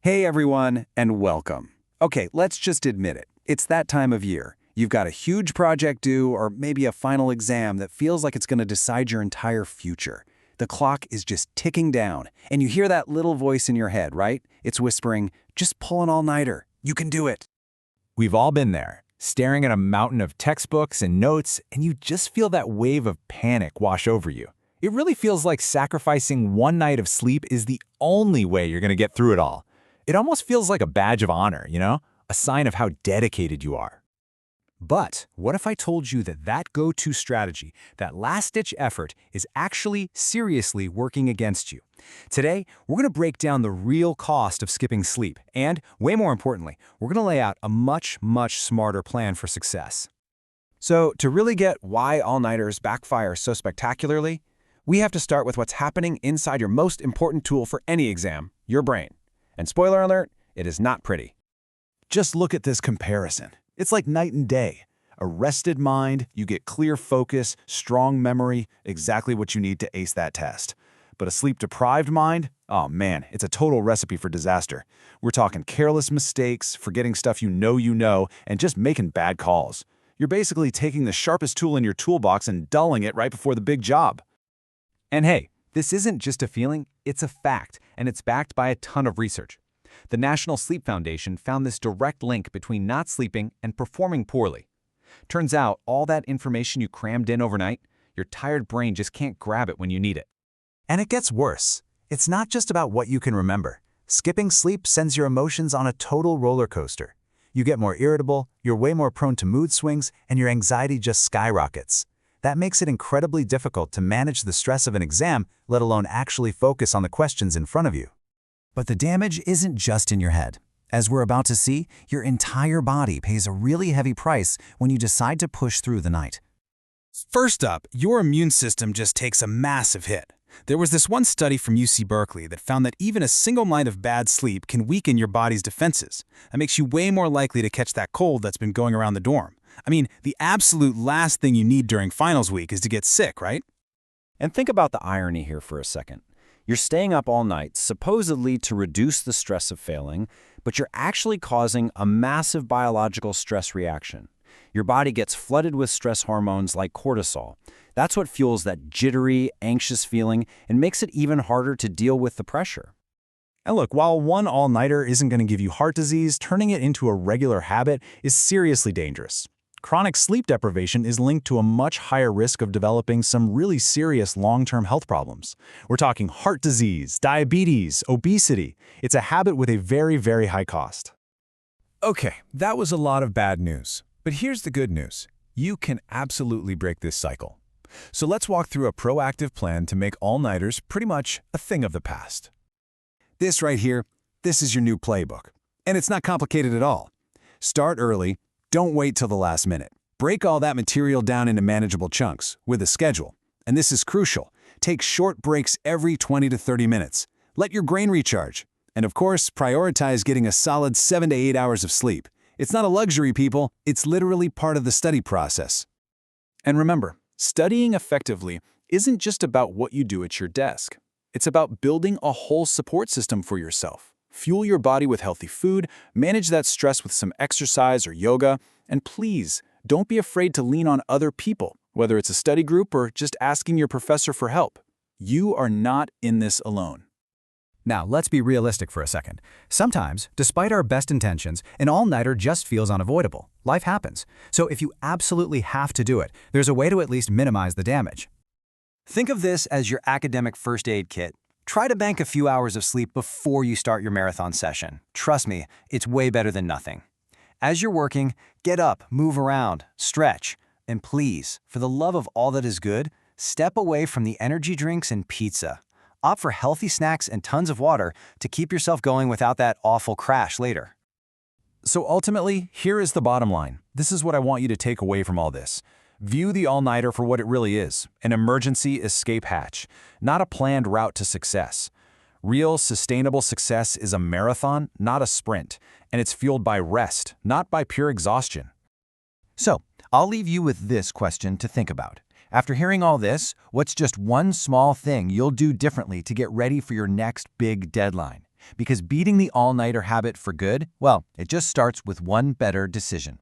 Hey everyone, and welcome. Okay, let's just admit it. It's that time of year. You've got a huge project due, or maybe a final exam that feels like it's going to decide your entire future. The clock is just ticking down, and you hear that little voice in your head, right? It's whispering, just pull an all-nighter. You can do it. We've all been there, staring at a mountain of textbooks and notes, and you just feel that wave of panic wash over you. It really feels like sacrificing one night of sleep is the only way you're going to get through it all. It almost feels like a badge of honor, a sign of how dedicated you are. But what if I told you that that go-to strategy, that last-ditch effort, is actually seriously working against you? Today, we're going to break down the real cost of skipping sleep, and, way more importantly, we're going to lay out a much smarter plan for success. So, to really get why all-nighters backfire so spectacularly, we have to start with what's happening inside your most important tool for any exam, your brain. And spoiler alert, it is not pretty. Just look at this comparison. It's like night and day. A rested mind, you get clear focus, strong memory, exactly what you need to ace that test. But a sleep-deprived mind? Oh man, it's a total recipe for disaster. We're talking careless mistakes, forgetting stuff you know, and just making bad calls. You're basically taking the sharpest tool in your toolbox and dulling it right before the big job. And hey, this isn't just a feeling, it's a fact, and it's backed by a ton of research. The National Sleep Foundation found this direct link between not sleeping and performing poorly. Turns out, all that information you crammed in overnight, your tired brain just can't grab it when you need it. And it gets worse. It's not just about what you can remember. Skipping sleep sends your emotions on a total roller coaster. You get more irritable, you're way more prone to mood swings, and your anxiety just skyrockets. That makes it incredibly difficult to manage the stress of an exam, let alone actually focus on the questions in front of you. But the damage isn't just in your head. As we're about to see, your entire body pays a really heavy price when you decide to push through the night. First up, your immune system just takes a massive hit. There was this one study from UC Berkeley that found that even a single night of bad sleep can weaken your body's defenses. That makes you way more likely to catch that cold that's been going around the dorm. I mean, the absolute last thing you need during finals week is to get sick, right? And think about the irony here for a second. You're staying up all night, supposedly to reduce the stress of failing, but you're actually causing a massive biological stress reaction. Your body gets flooded with stress hormones like cortisol. That's what fuels that jittery, anxious feeling and makes it even harder to deal with the pressure. And look, while one all-nighter isn't going to give you heart disease, turning it into a regular habit is seriously dangerous. Chronic sleep deprivation is linked to a much higher risk of developing some really serious long-term health problems. We're talking heart disease, diabetes, obesity. It's a habit with a very high cost. Okay, that was a lot of bad news. But here's the good news. You can absolutely break this cycle. So let's walk through a proactive plan to make all-nighters pretty much a thing of the past. This right here, this is your new playbook. And it's not complicated at all. Start early. Don't wait till the last minute. Break all that material down into manageable chunks with a schedule. And this is crucial. Take short breaks every 20 to 30 minutes. Let your brain recharge. And of course, prioritize getting a solid 7 to 8 hours of sleep. It's not a luxury, people. It's literally part of the study process. And remember, studying effectively isn't just about what you do at your desk. It's about building a whole support system for yourself. Fuel your body with healthy food, manage that stress with some exercise or yoga, and please, don't be afraid to lean on other people, whether it's a study group or just asking your professor for help. You are not in this alone. Now, let's be realistic for a second. Sometimes, despite our best intentions, an all-nighter just feels unavoidable. Life happens. So if you absolutely have to do it, there's a way to at least minimize the damage. Think of this as your academic first aid kit. Try to bank a few hours of sleep before you start your marathon session. Trust me, it's way better than nothing. As you're working, get up, move around, stretch, and please, for the love of all that is good, step away from the energy drinks and pizza. Opt for healthy snacks and tons of water to keep yourself going without that awful crash later. So ultimately, here is the bottom line. This is what I want you to take away from all this. View the all-nighter for what it really is, an emergency escape hatch, not a planned route to success. Real, sustainable success is a marathon, not a sprint, and it's fueled by rest, not by pure exhaustion. So, I'll leave you with this question to think about. After hearing all this, what's just one small thing you'll do differently to get ready for your next big deadline? Because beating the all-nighter habit for good, well, it just starts with one better decision.